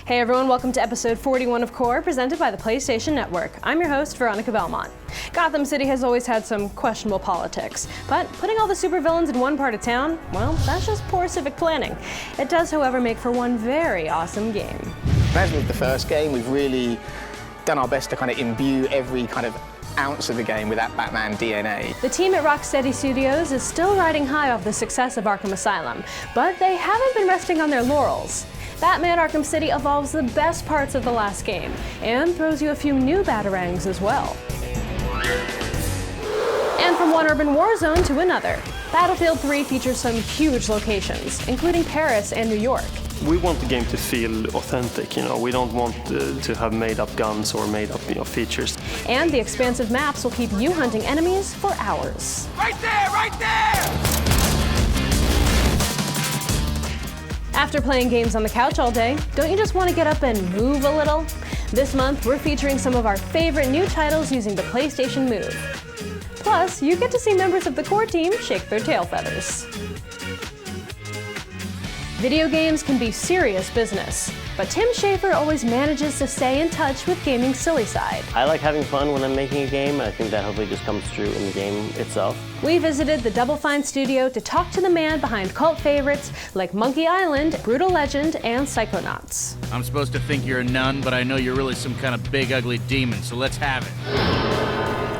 Hey everyone, welcome to episode 41 of Qore, presented by the PlayStation Network. I'm your host, Veronica Belmont. Gotham City has always had some questionable politics, but putting all the supervillains in one part of town, well, that's just poor civic planning. It does, however, make for one very awesome game. As with the first game, we've really done our best to kind of imbue every kind of ounce of the game with that Batman DNA. The team at Rocksteady Studios is still riding high off the success of Arkham Asylum, but they haven't been resting on their laurels. Batman Arkham City evolves the best parts of the last game, and throws you a few new batarangs as well. And from one urban war zone to another, Battlefield 3 features some huge locations, including Paris and New York. We want the game to feel authentic, we don't want to have made-up guns or made-up features. And the expansive maps will keep you hunting enemies for hours. Right there, right there! After playing games on the couch all day, don't you just want to get up and move a little? This month, we're featuring some of our favorite new titles using the PlayStation Move. Plus, you get to see members of the Qore team shake their tail feathers. Video games can be serious business, but Tim Schafer always manages to stay in touch with gaming's silly side. I like having fun when I'm making a game, and I think that hopefully just comes through in the game itself. We visited the Double Fine studio to talk to the man behind cult favorites like Monkey Island, Brutal Legend, and Psychonauts. I'm supposed to think you're a nun, but I know you're really some kind of big, ugly demon, so let's have it.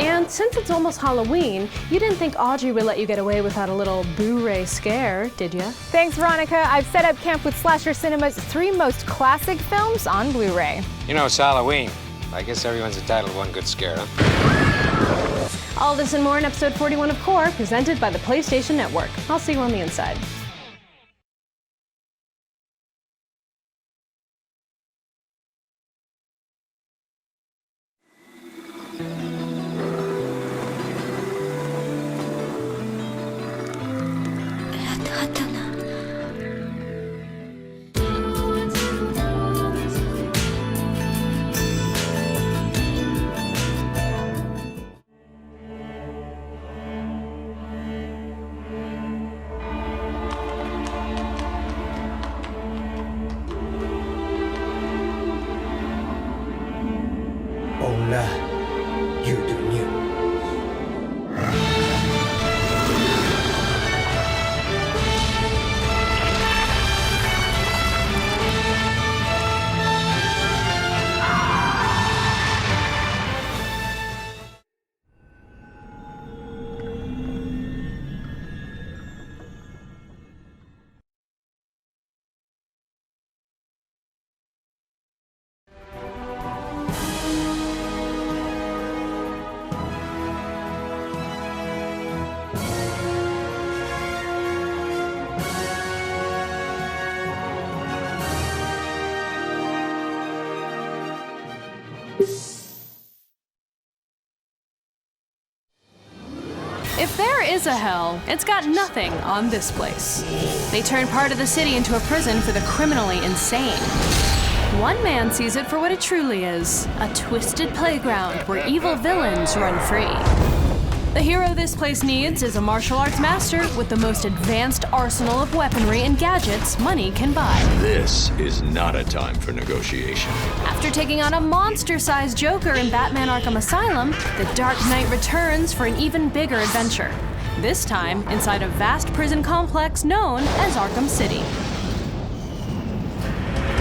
And since it's almost Halloween, you didn't think Audrey would let you get away without a little Blu-ray scare, did you? Thanks, Veronica. I've set up camp with Slasher Cinema's 3 most classic films on Blu-ray. You know, it's Halloween. I guess everyone's entitled to one good scare, huh? All this and more in episode 41 of Qore, presented by the PlayStation Network. I'll see you on the inside. Hola, you do new. If there is a hell, it's got nothing on this place. They turn part of the city into a prison for the criminally insane. One man sees it for what it truly is, a twisted playground where evil villains run free. The hero this place needs is a martial arts master with the most advanced arsenal of weaponry and gadgets money can buy. This is not a time for negotiation. After taking on a monster-sized Joker in Batman Arkham Asylum, the Dark Knight returns for an even bigger adventure. This time inside a vast prison complex known as Arkham City.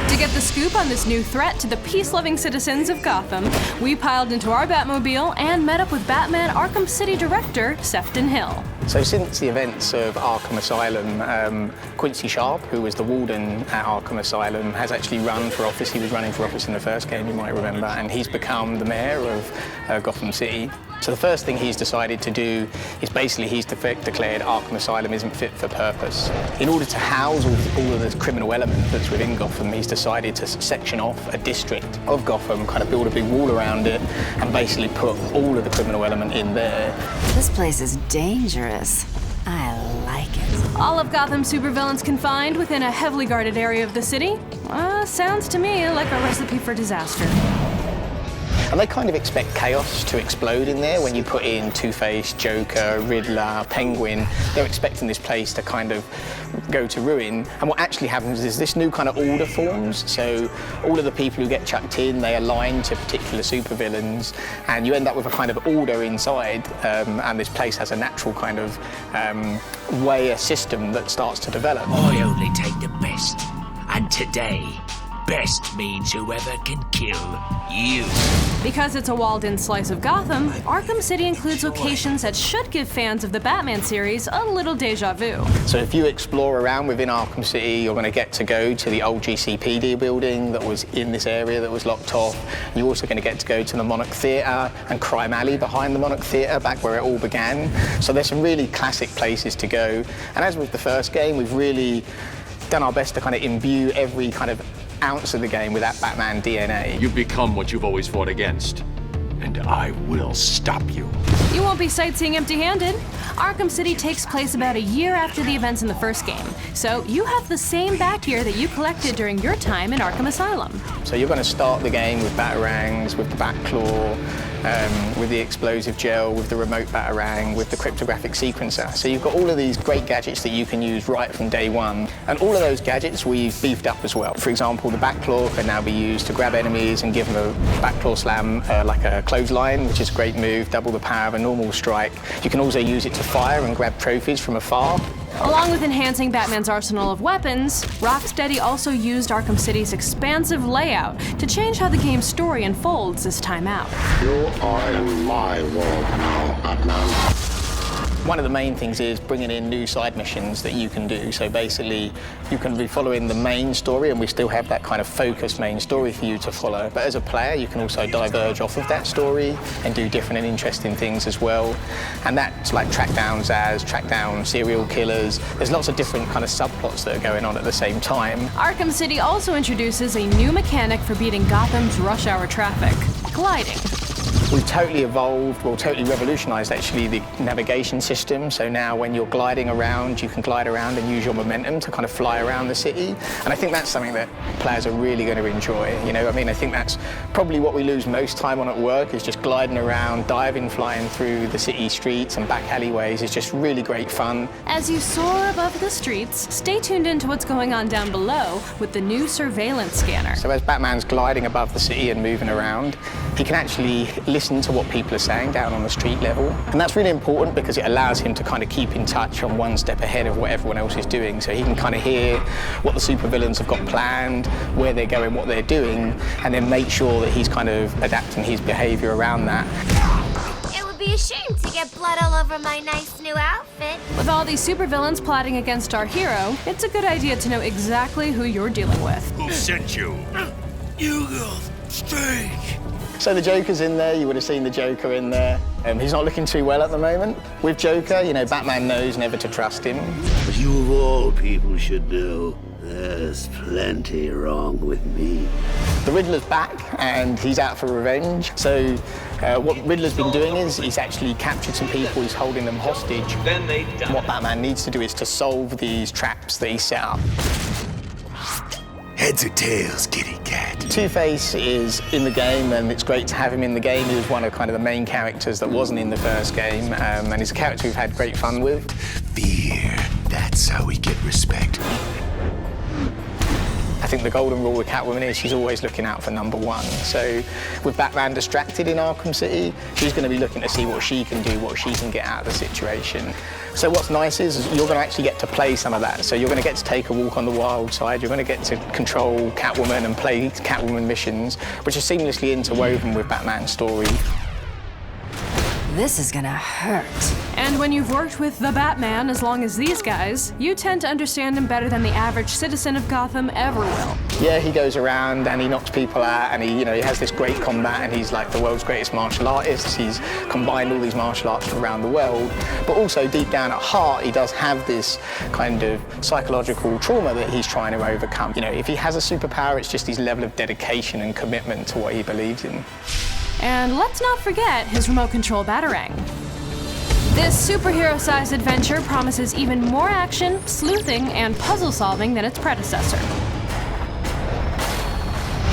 To get the scoop on this new threat to the peace-loving citizens of Gotham, we piled into our Batmobile and met up with Batman Arkham City director Sefton Hill. So since the events of Arkham Asylum, Quincy Sharp, who was the warden at Arkham Asylum, has actually run for office. He was running for office in the first game, you might remember, and he's become the mayor of Gotham City. So the first thing he's decided to do is basically he's declared Arkham Asylum isn't fit for purpose. In order to house all of the criminal element that's within Gotham, he's decided to section off a district of Gotham, kind of build a big wall around it, and basically put all of the criminal element in there. This place is dangerous. I like it. All of Gotham's supervillains confined within a heavily guarded area of the city? Sounds to me like a recipe for disaster. And they kind of expect chaos to explode in there when you put in Two-Face, Joker, Riddler, Penguin. They're expecting this place to kind of go to ruin. And what actually happens is this new kind of order forms. So all of the people who get chucked in, they align to particular supervillains, and you end up with a kind of order inside, and this place has a natural kind of a system that starts to develop. I only take the best, and today, best means whoever can kill you. Because it's a walled-in slice of Gotham, Arkham City includes locations that should give fans of the Batman series a little deja vu. So if you explore around within Arkham City, you're going to get to go to the old GCPD building that was in this area that was locked off. You're also going to get to go to the Monarch Theatre and Crime Alley behind the Monarch Theatre, back where it all began. So there's some really classic places to go. And as with the first game, we've really done our best to kind of imbue every kind of ounce of the game with that Batman DNA. You become what you've always fought against, and I will stop you. You won't be sightseeing empty-handed. Arkham City takes place about a year after the events in the first game, so you have the same bat gear that you collected during your time in Arkham Asylum. So you're going to start the game with batarangs, with the bat claw, with the explosive gel, with the remote batarang, with the cryptographic sequencer. So you've got all of these great gadgets that you can use right from day one. And all of those gadgets we've beefed up as well. For example, the bat claw can now be used to grab enemies and give them a bat claw slam like a clothesline, which is a great move, double the power of a normal strike. You can also use it to fire and grab trophies from afar. Along with enhancing Batman's arsenal of weapons, Rocksteady also used Arkham City's expansive layout to change how the game's story unfolds this time out. You are in my world now, Batman. One of the main things is bringing in new side missions that you can do. So basically, you can be following the main story, and we still have that kind of focused main story for you to follow. But as a player, you can also diverge off of that story and do different and interesting things as well. And that's like track down Zaz, track down serial killers. There's lots of different kind of subplots that are going on at the same time. Arkham City also introduces a new mechanic for beating Gotham's rush hour traffic: gliding. We've totally evolved, well, totally revolutionized actually the navigation system. So now when you're gliding around, you can glide around and use your momentum to kind of fly around the city. And I think that's something that players are really going to enjoy. You know, I mean, I think that's probably what we lose most time on at work, is just gliding around, diving, flying through the city streets and back alleyways. It's just really great fun. As you soar above the streets, stay tuned into what's going on down below with the new surveillance scanner. So as Batman's gliding above the city and moving around, he can actually listen to what people are saying down on the street level. And that's really important because it allows him to kind of keep in touch on one step ahead of what everyone else is doing. So he can kind of hear what the supervillains have got planned, where they're going, what they're doing, and then make sure that he's kind of adapting his behavior around that. It would be a shame to get blood all over my nice new outfit. With all these supervillains plotting against our hero, it's a good idea to know exactly who you're dealing with. Who sent you? You go strange. So the Joker's in there, you would have seen the Joker in there. He's not looking too well at the moment. With Joker, you know, Batman knows never to trust him. But you of all people should know, there's plenty wrong with me. The Riddler's back, and he's out for revenge. So what Riddler's been doing is he's actually captured some people, he's holding them hostage. Then they die. And what Batman needs to do is to solve these traps that he set up. Heads or tails, kitty cat? Two-Face is in the game, and it's great to have him in the game. He was one of kind of the main characters that wasn't in the first game, and he's a character we've had great fun with. Fear, that's how we get respect. I think the golden rule with Catwoman is she's always looking out for number one. So with Batman distracted in Arkham City, she's going to be looking to see what she can do, what she can get out of the situation. So what's nice is you're going to actually get to play some of that. So you're going to get to take a walk on the wild side. You're going to get to control Catwoman and play Catwoman missions, which are seamlessly interwoven with Batman's story. This is gonna hurt. And when you've worked with the Batman as long as these guys, you tend to understand him better than the average citizen of Gotham ever will. Yeah, he goes around and he knocks people out, and he has this great combat, and he's like the world's greatest martial artist. He's combined all these martial arts from around the world, but also deep down at heart, he does have this kind of psychological trauma that he's trying to overcome. You know, if he has a superpower, it's just his level of dedication and commitment to what he believes in. And let's not forget his remote control Batarang. This superhero-sized adventure promises even more action, sleuthing, and puzzle solving than its predecessor.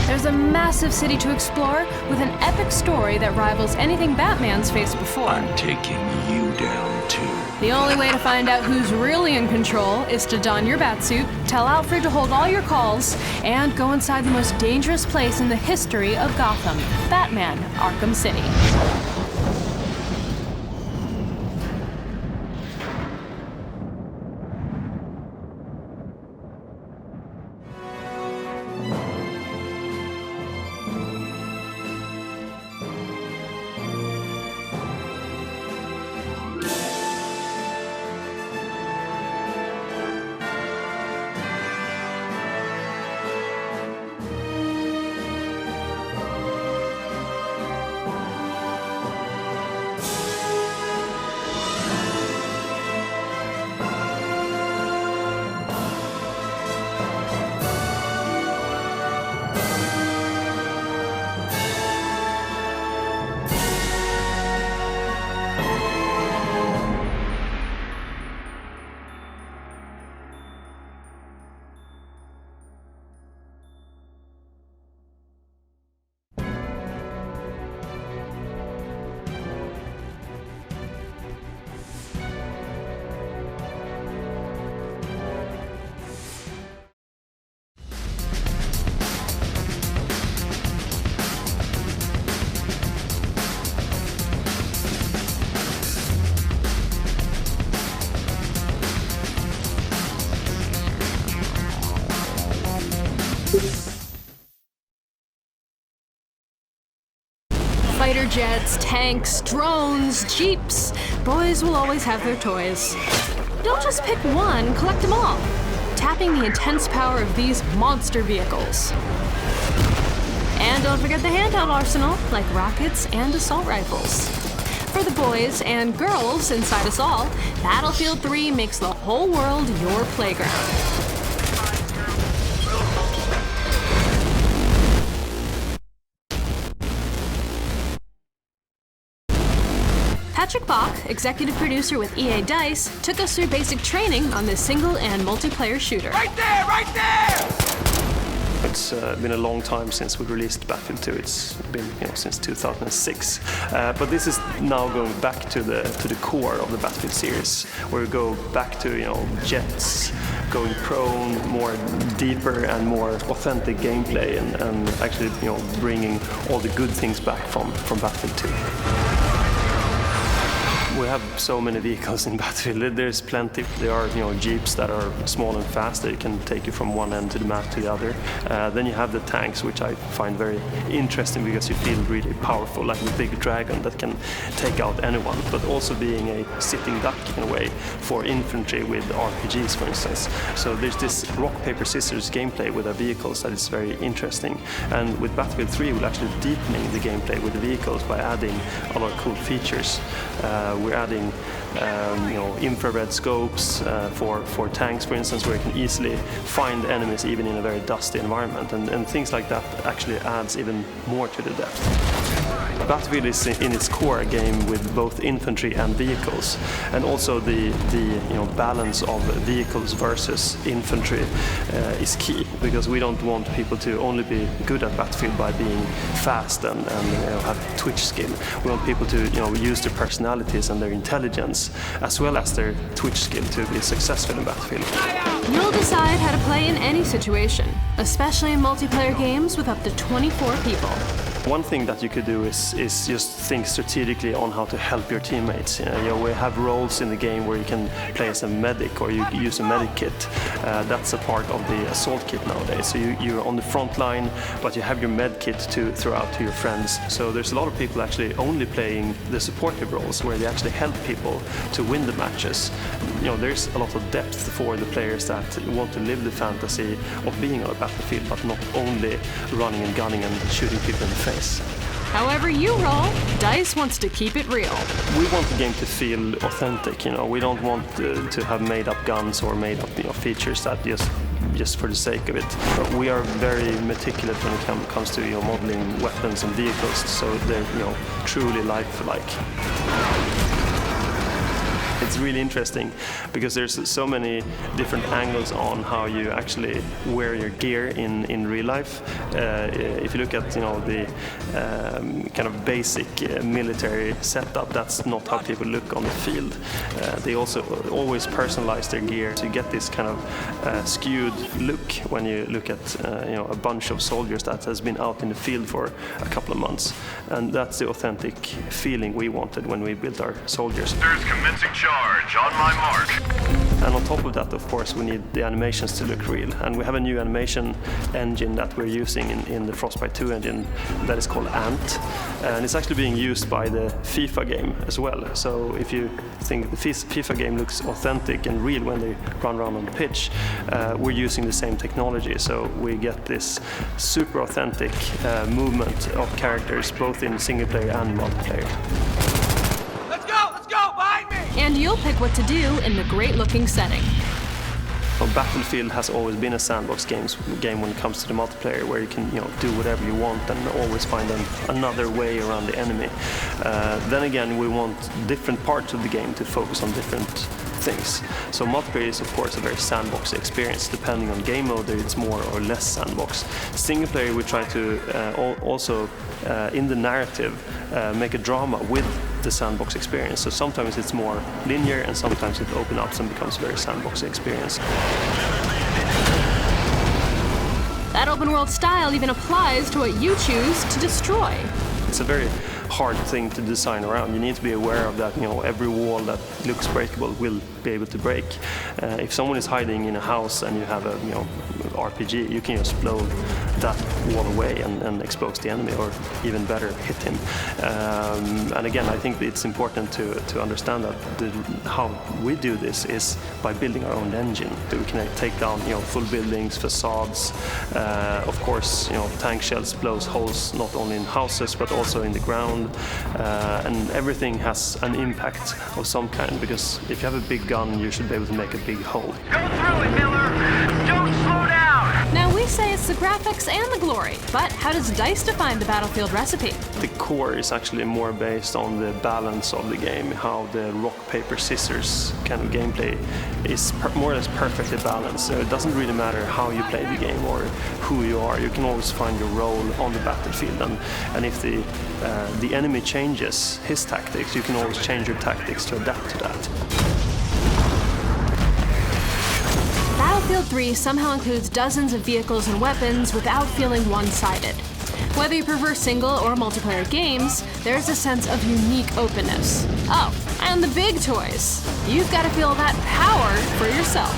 There's a massive city to explore with an epic story that rivals anything Batman's faced before. I'm taking you down too. The only way to find out who's really in control is to don your batsuit, tell Alfred to hold all your calls, and go inside the most dangerous place in the history of Gotham, Batman: Arkham City. Fighter jets, tanks, drones, jeeps. Boys will always have their toys. Don't just pick one, collect them all. Tapping the intense power of these monster vehicles. And don't forget the handheld arsenal, like rockets and assault rifles. For the boys and girls inside us all, Battlefield 3 makes the whole world your playground. Patrick Bach, executive producer with EA Dice, took us through basic training on this single and multiplayer shooter. Right there! Right there! It's been a long time since we released Battlefield 2. It's been since 2006. But this is now going back to the core of the Battlefield series, where we go back to jets, going prone, more deeper and more authentic gameplay, and actually bringing all the good things back from Battlefield 2. We have so many vehicles in Battlefield. There's plenty. There are jeeps that are small and fast that can take you from one end to the map to the other. Then you have the tanks, which I find very interesting because you feel really powerful, like a big dragon that can take out anyone, but also being a sitting duck in a way for infantry with RPGs, for instance. So there's this rock, paper, scissors gameplay with our vehicles that is very interesting. And with Battlefield 3, we're actually deepening the gameplay with the vehicles by adding a lot of cool features. We're adding infrared scopes for tanks, for instance, where you can easily find enemies even in a very dusty environment, and things like that actually adds even more to the depth. Battlefield is in its core a game with both infantry and vehicles, and also the balance of vehicles versus infantry is key, because we don't want people to only be good at Battlefield by being fast and have twitch skill. We want people to use their personalities and their intelligence as well as their twitch skill to be successful in Battlefield. You'll decide how to play in any situation, especially in multiplayer games with up to 24 people. One thing that you could do is just think strategically on how to help your teammates. We have roles in the game where you can play as a medic or you use a medic kit. That's a part of the assault kit nowadays. So you're on the front line, but you have your med kit to throw out to your friends. So there's a lot of people actually only playing the supportive roles where they actually help people to win the matches. There's a lot of depth for the players that want to live the fantasy of being on a battlefield, but not only running and gunning and shooting people in the face. However you roll, DICE wants to keep it real. We want the game to feel authentic. We don't want to have made-up guns or made-up features that just for the sake of it. But we are very meticulous when it comes to modeling weapons and vehicles, so they're truly like-for-like. It's really interesting because there's so many different angles on how you actually wear your gear in real life. If you look at the kind of basic military setup, that's not how people look on the field. They also always personalize their gear to get this kind of skewed look when you look at a bunch of soldiers that has been out in the field for a couple of months, and that's the authentic feeling we wanted when we built our soldiers. There's commencing charge on my mark. And on top of that, of course, we need the animations to look real. And we have a new animation engine that we're using in the Frostbite 2 engine that is called Ant. And it's actually being used by the FIFA game as well. So if you think the FIFA game looks authentic and real when they run around on the pitch, we're using the same technology. So we get this super authentic movement of characters, both in single player and multiplayer. And you'll pick what to do in the great-looking setting. Well, Battlefield has always been a sandbox game when it comes to the multiplayer, where you can do whatever you want and always find another way around the enemy. Then again, we want different parts of the game to focus on different things. So multiplayer is of course a very sandbox experience. Depending on game mode, it's more or less sandbox. Single player, we try to also in the narrative make a drama with the sandbox experience. So sometimes it's more linear and sometimes it opens up and becomes a very sandbox experience. That open world style even applies to what you choose to destroy. It's a very hard thing to design around. You need to be aware of that. Every wall that looks breakable will be able to break. If someone is hiding in a house and you have a RPG, you can just blow that wall away and expose the enemy, or even better, hit him. And again, I think it's important to understand that how we do this is by building our own engine. We can take down full buildings, facades. Of course, tank shells blows holes not only in houses but also in the ground. And everything has an impact of some kind, because if you have a big gun, you should be able to make a big hole. Go through it, Miller! Don't slow down! Now we say it's the graphics and the glory, but how does DICE define the Battlefield recipe? The core is actually more based on the balance of the game, how the rock, paper, scissors kind of gameplay is more or less perfectly balanced. So it doesn't really matter how you play the game or who you are. You can always find your role on the battlefield, and if the enemy changes his tactics, you can always change your tactics to adapt to that. Battlefield 3 somehow includes dozens of vehicles and weapons without feeling one-sided. Whether you prefer single or multiplayer games, there's a sense of unique openness. Oh, and the big toys. You've got to feel that power for yourself.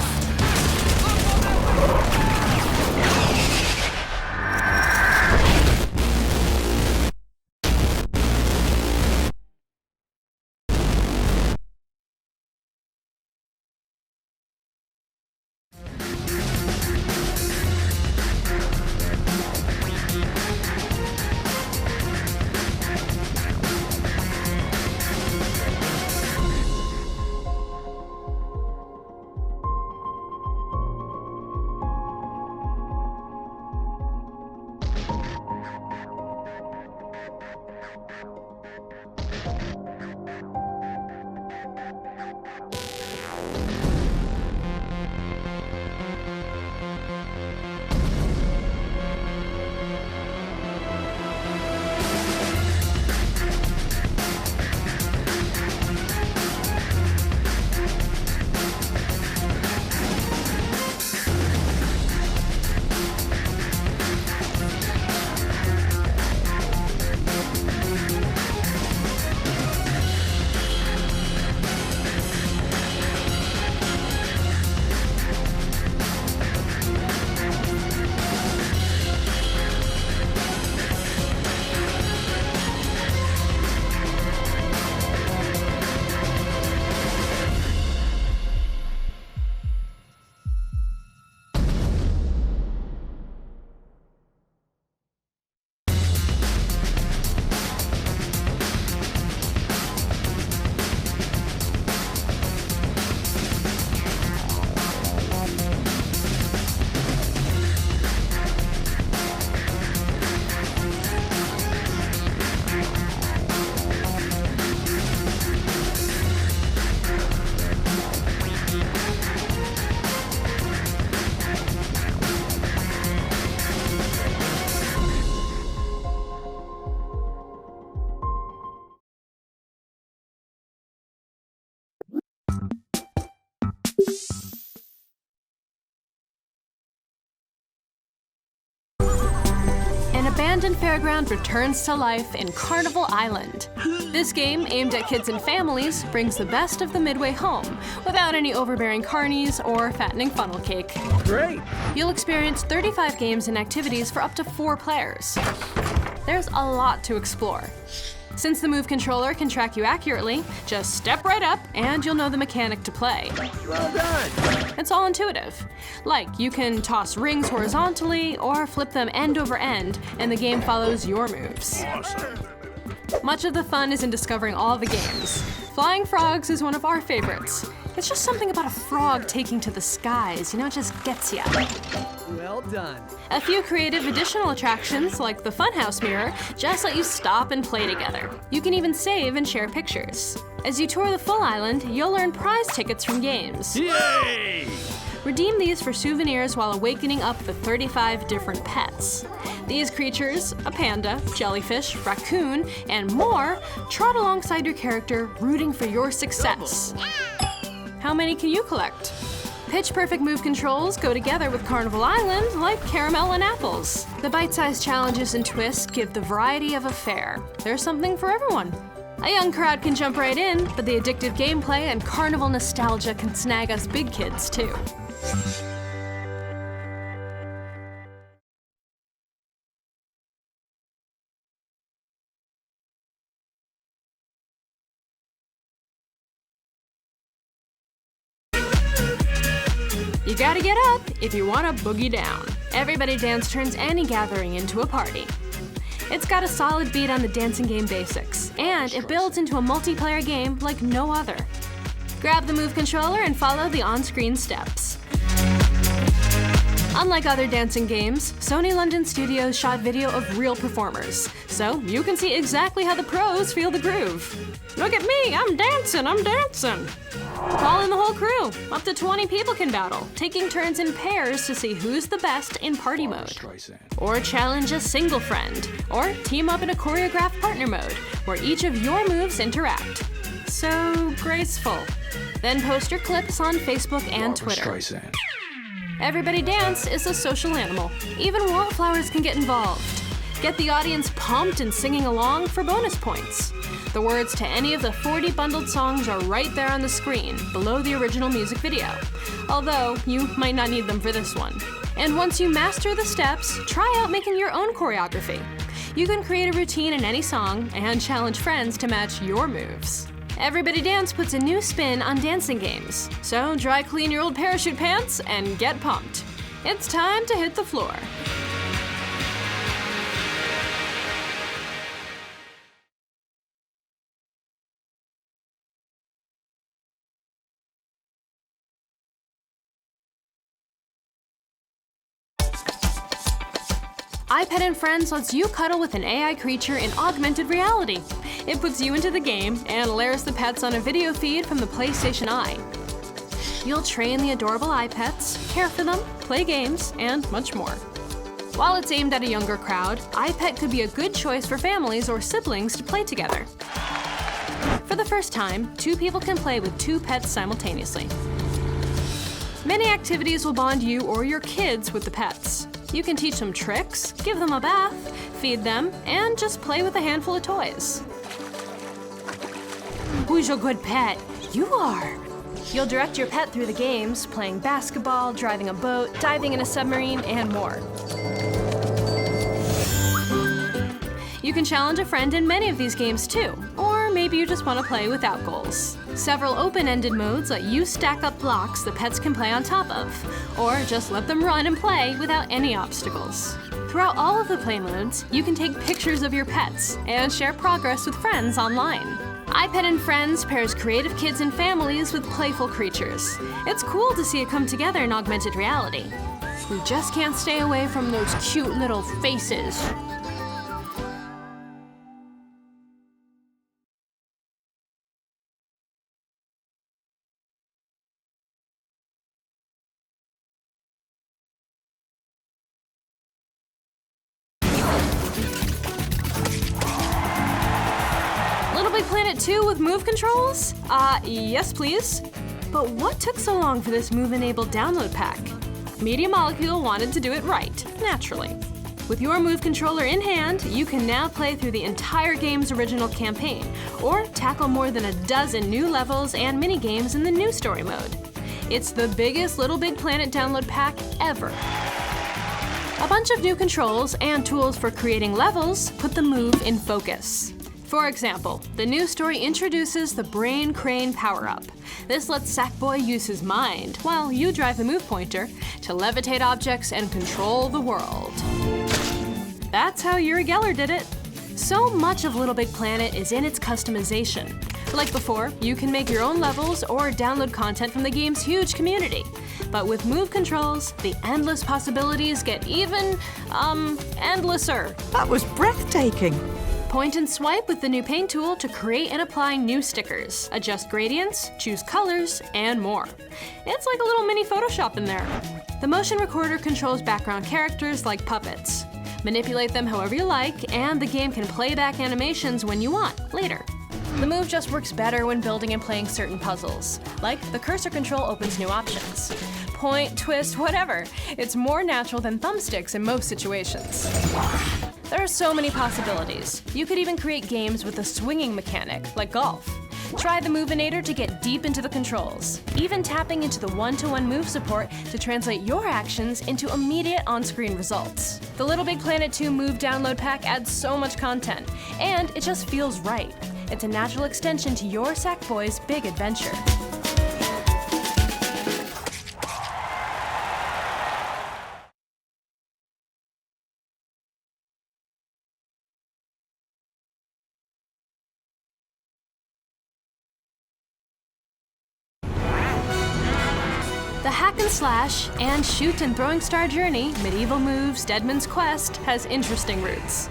abandoned fairground returns to life in Carnival Island. This game, aimed at kids and families, brings the best of the Midway home, without any overbearing carnies or fattening funnel cake. Great! You'll experience 35 games and activities for up to 4 players. There's a lot to explore. Since the Move controller can track you accurately, just step right up and you'll know the mechanic to play. Well done! It's all intuitive. Like, you can toss rings horizontally or flip them end over end, and the game follows your moves. Awesome. Much of the fun is in discovering all the games. Flying Frogs is one of our favorites. It's just something about a frog taking to the skies, it just gets ya. Well done. A few creative additional attractions, like the Funhouse Mirror, just let you stop and play together. You can even save and share pictures. As you tour the full island, you'll earn prize tickets from games. Yay! Redeem these for souvenirs while awakening up the 35 different pets. These creatures, a panda, jellyfish, raccoon, and more, trot alongside your character, rooting for your success. How many can you collect? Pitch-perfect move controls go together with Carnival Island like caramel and apples. The bite-sized challenges and twists give the variety of a fair. There's something for everyone. A young crowd can jump right in, but the addictive gameplay and carnival nostalgia can snag us big kids too. You gotta get up if you want to boogie down. Everybody Dance turns any gathering into a party. It's got a solid beat on the dancing game basics, and it builds into a multiplayer game like no other. Grab the Move controller and follow the on-screen steps. Unlike other dancing games, Sony London Studios shot video of real performers, so you can see exactly how the pros feel the groove. Look at me, I'm dancing! Call in the whole crew. Up to 20 people can battle, taking turns in pairs to see who's the best in party mode. Or challenge a single friend, or team up in a choreographed partner mode, where each of your moves interact. So graceful. Then post your clips on Facebook and Twitter. Everybody Dance is a social animal. Even wallflowers can get involved. Get the audience pumped and singing along for bonus points. The words to any of the 40 bundled songs are right there on the screen, below the original music video. Although, you might not need them for this one. And once you master the steps, try out making your own choreography. You can create a routine in any song and challenge friends to match your moves. Everybody Dance puts a new spin on dancing games. So dry clean your old parachute pants and get pumped. It's time to hit the floor. iPet and Friends lets you cuddle with an AI creature in augmented reality. It puts you into the game and layers the pets on a video feed from the PlayStation Eye. You'll train the adorable iPets, care for them, play games, and much more. While it's aimed at a younger crowd, iPet could be a good choice for families or siblings to play together. For the first time, 2 people can play with 2 pets simultaneously. Many activities will bond you or your kids with the pets. You can teach them tricks, give them a bath, feed them, and just play with a handful of toys. Who's your good pet? You are! You'll direct your pet through the games, playing basketball, driving a boat, diving in a submarine, and more. You can challenge a friend in many of these games too, or maybe you just want to play without goals. Several open-ended modes let you stack up blocks the pets can play on top of, or just let them run and play without any obstacles. Throughout all of the play modes, you can take pictures of your pets and share progress with friends online. iPet and Friends pairs creative kids and families with playful creatures. It's cool to see it come together in augmented reality. We just can't stay away from those cute little faces. Planet 2 with move controls? Yes please. But what took so long for this move-enabled download pack? Media Molecule wanted to do it right, naturally. With your Move controller in hand, you can now play through the entire game's original campaign, or tackle more than a dozen new levels and mini-games in the new story mode. It's the biggest Little Big Planet download pack ever. A bunch of new controls and tools for creating levels put the Move in focus. For example, the new story introduces the Brain Crane power-up. This lets Sackboy use his mind, while you drive the Move pointer, to levitate objects and control the world. That's how Uri Geller did it. So much of Little Big Planet is in its customization. Like before, you can make your own levels or download content from the game's huge community. But with Move controls, the endless possibilities get even, endlesser. That was breathtaking. Point and swipe with the new paint tool to create and apply new stickers, adjust gradients, choose colors, and more. It's like a little mini Photoshop in there. The motion recorder controls background characters like puppets. Manipulate them however you like, and the game can play back animations when you want, later. The Move just works better when building and playing certain puzzles, like the cursor control opens new options. Point, twist, whatever. It's more natural than thumbsticks in most situations. There are so many possibilities. You could even create games with a swinging mechanic, like golf. Try the Movinator to get deep into the controls, even tapping into the one-to-one move support to translate your actions into immediate on-screen results. The Little Big Planet 2 Move download pack adds so much content, and it just feels right. It's a natural extension to your Sackboy's big adventure. The hack and slash and shoot and throwing star journey, Medieval Moves, Deadman's Quest, has interesting roots.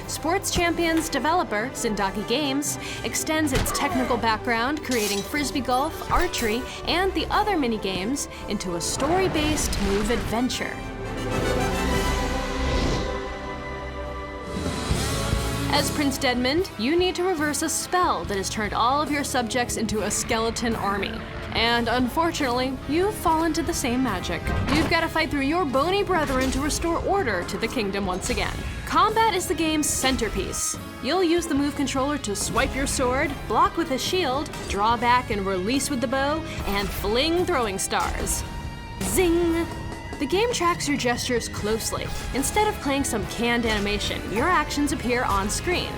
Sports Champions developer, Zindagi Games, extends its technical background creating frisbee golf, archery, and the other mini-games into a story-based Move adventure. As Prince Deadmond, you need to reverse a spell that has turned all of your subjects into a skeleton army. And unfortunately, you've fallen to the same magic. You've got to fight through your bony brethren to restore order to the kingdom once again. Combat is the game's centerpiece. You'll use the Move controller to swipe your sword, block with a shield, draw back and release with the bow, and fling throwing stars. Zing! The game tracks your gestures closely. Instead of playing some canned animation, your actions appear on screen.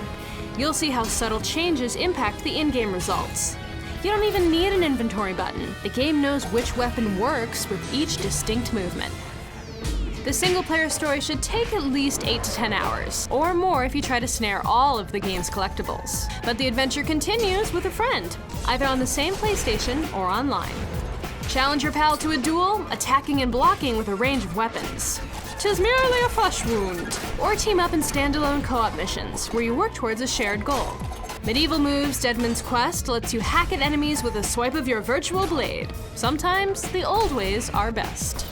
You'll see how subtle changes impact the in-game results. You don't even need an inventory button. The game knows which weapon works with each distinct movement. The single-player story should take at least 8 to 10 hours, or more if you try to snare all of the game's collectibles. But the adventure continues with a friend, either on the same PlayStation or online. Challenge your pal to a duel, attacking and blocking with a range of weapons. 'Tis merely a flesh wound. Or team up in standalone co-op missions, where you work towards a shared goal. Medieval Moves Deadman's Quest lets you hack at enemies with a swipe of your virtual blade. Sometimes the old ways are best.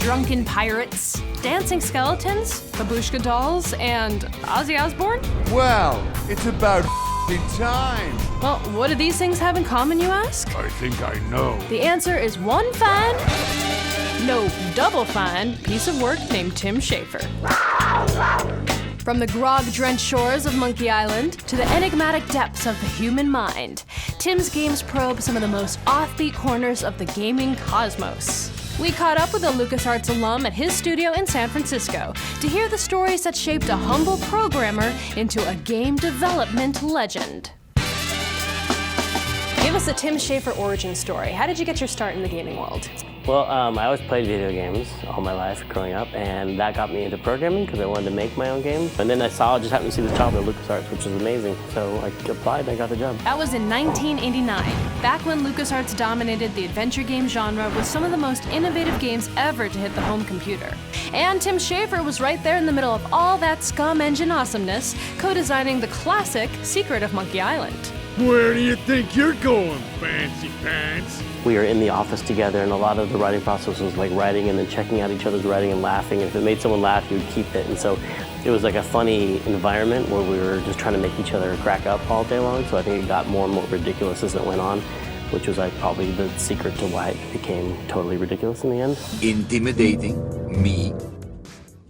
Drunken pirates, dancing skeletons, babushka dolls, and Ozzy Osbourne? Well, it's about time. Well, what do these things have in common, you ask? I think I know. The answer is one fine, no, double fine piece of work named Tim Schafer. From the grog-drenched shores of Monkey Island to the enigmatic depths of the human mind, Tim's games probe some of the most offbeat corners of the gaming cosmos. We caught up with a LucasArts alum at his studio in San Francisco to hear the stories that shaped a humble programmer into a game development legend. Give us a Tim Schafer origin story. How did you get your start in the gaming world? Well, I always played video games all my life growing up, and that got me into programming because I wanted to make my own games. And then I just happened to see this job at LucasArts, which was amazing. So I applied and I got the job. That was in 1989, back when LucasArts dominated the adventure game genre with some of the most innovative games ever to hit the home computer. And Tim Schafer was right there in the middle of all that SCUM engine awesomeness, co-designing the classic Secret of Monkey Island. Where do you think you're going, fancy pants? We were in the office together, and a lot of the writing process was like writing and then checking out each other's writing and laughing. If it made someone laugh, you would keep it. And so it was like a funny environment where we were just trying to make each other crack up all day long. So I think it got more and more ridiculous as it went on, which was like probably the secret to why it became totally ridiculous in the end. Intimidating, me,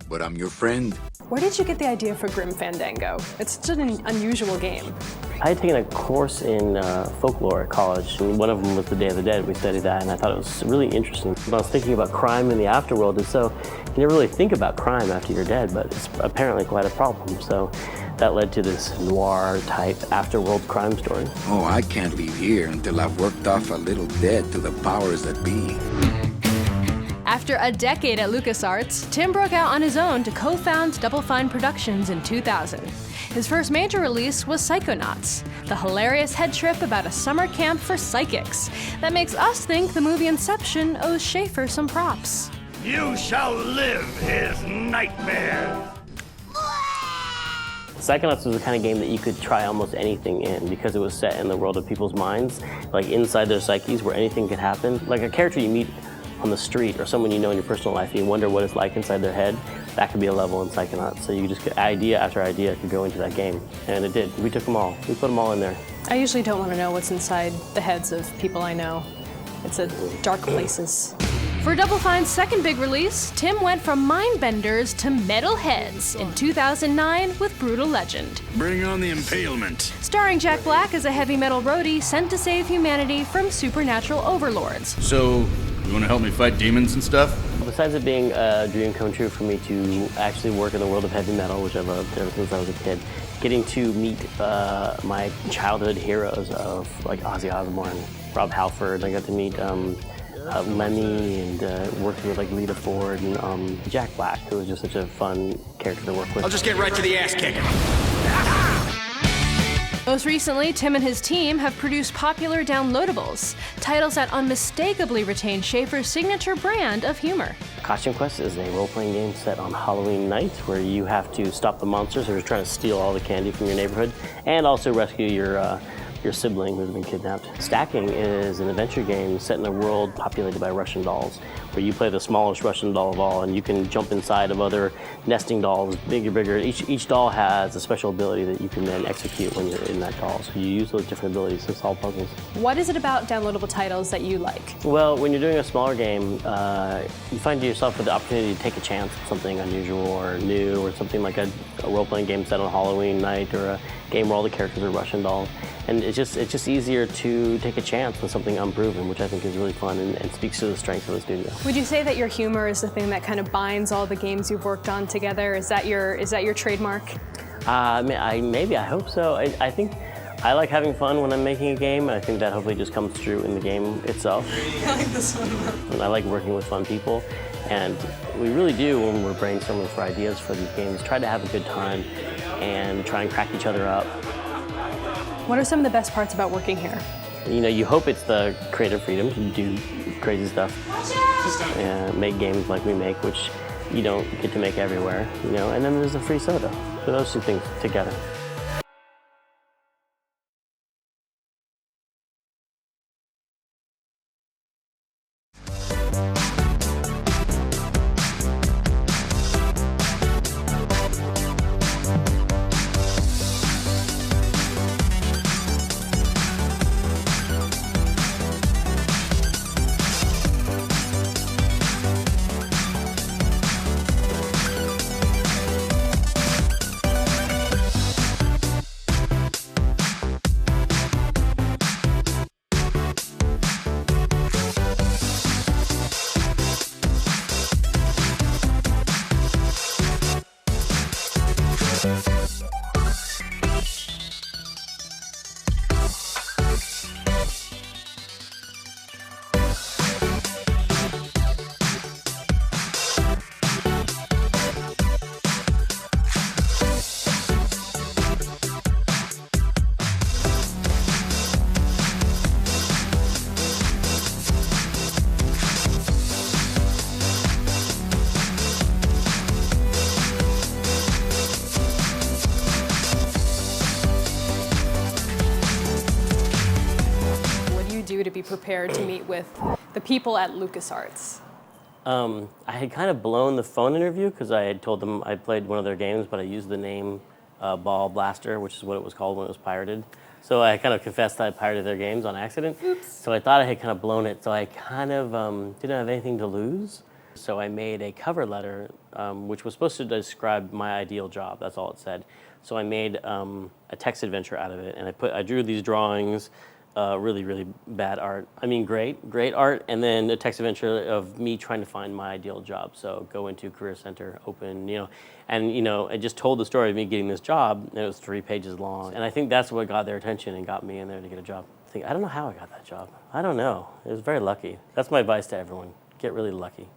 but I'm your friend. Where did you get the idea for Grim Fandango? It's such an unusual game. I had taken a course in folklore at college, and one of them was the Day of the Dead. We studied that, and I thought it was really interesting. I was thinking about crime in the afterworld, and so you never really think about crime after you're dead, but it's apparently quite a problem. So that led to this noir-type afterworld crime story. Oh, I can't leave here until I've worked off a little debt to the powers that be. After a decade at LucasArts, Tim broke out on his own to co-found Double Fine Productions in 2000. His first major release was Psychonauts, the hilarious head trip about a summer camp for psychics that makes us think the movie Inception owes Schafer some props. You shall live his nightmare. Psychonauts was the kind of game that you could try almost anything in because it was set in the world of people's minds, like inside their psyches where anything could happen. Like a character you meet on the street or someone you know in your personal life and you wonder what it's like inside their head, that could be a level in Psychonauts. So you just get idea after idea could go into that game. And it did. We took them all. We put them all in there. I usually don't want to know what's inside the heads of people I know. It's a dark places. For Double Fine's second big release, Tim went from Mindbenders to Metal Heads in 2009 with Brutal Legend. Bring on the impalement. Starring Jack Black as a heavy metal roadie sent to save humanity from supernatural overlords. So, you want to help me fight demons and stuff? Besides it being a dream come true for me to actually work in the world of heavy metal, which I loved ever since I was a kid, getting to meet my childhood heroes of like Ozzy Osbourne, Rob Halford. I got to meet Lemmy and worked with like Lita Ford and Jack Black, who was just such a fun character to work with. I'll just get right to the ass kicking. Most recently, Tim and his team have produced popular downloadables, titles that unmistakably retain Schafer's signature brand of humor. Costume Quest is a role-playing game set on Halloween night where you have to stop the monsters who are trying to steal all the candy from your neighborhood and also rescue your sibling who's been kidnapped. Stacking is an adventure game set in a world populated by Russian dolls, where you play the smallest Russian doll of all, and you can jump inside of other nesting dolls, bigger. Each doll has a special ability that you can then execute when you're in that doll. So you use those different abilities to solve puzzles. What is it about downloadable titles that you like? Well, when you're doing a smaller game, you find yourself with the opportunity to take a chance at something unusual or new, or something like a role-playing game set on Halloween night, or a game where all the characters are Russian dolls. And it's just easier to take a chance with something unproven, which I think is really fun and speaks to the strengths of the studio. Would you say that your humor is the thing that kind of binds all the games you've worked on together? Is that your trademark? Maybe, I hope so. I think I like having fun when I'm making a game, and I think that hopefully just comes through in the game itself. I like this one. And I like working with fun people, and we really do, when we're brainstorming for ideas for these games, try to have a good time and try and crack each other up. What are some of the best parts about working here? You know, you hope it's the creative freedom to do crazy stuff, make games like we make, which you don't get to make everywhere, you know, and then there's the free soda. So those two things together. do to be prepared to meet with the people at LucasArts? I had kind of blown the phone interview because I had told them I played one of their games, but I used the name Ball Blaster, which is what it was called when it was pirated. So I kind of confessed that I pirated their games on accident. Oops. So I thought I had kind of blown it, so I kind of didn't have anything to lose. So I made a cover letter, which was supposed to describe my ideal job. That's all it said. So I made a text adventure out of it, and I drew these drawings, really, really bad art. I mean, great art, and then a text adventure of me trying to find my ideal job. So go into Career Center, open, and I just told the story of me getting this job, and it was 3 pages long. And I think that's what got their attention and got me in there to get a job. I don't know how I got that job. I don't know. It was very lucky. That's my advice to everyone. Get really lucky.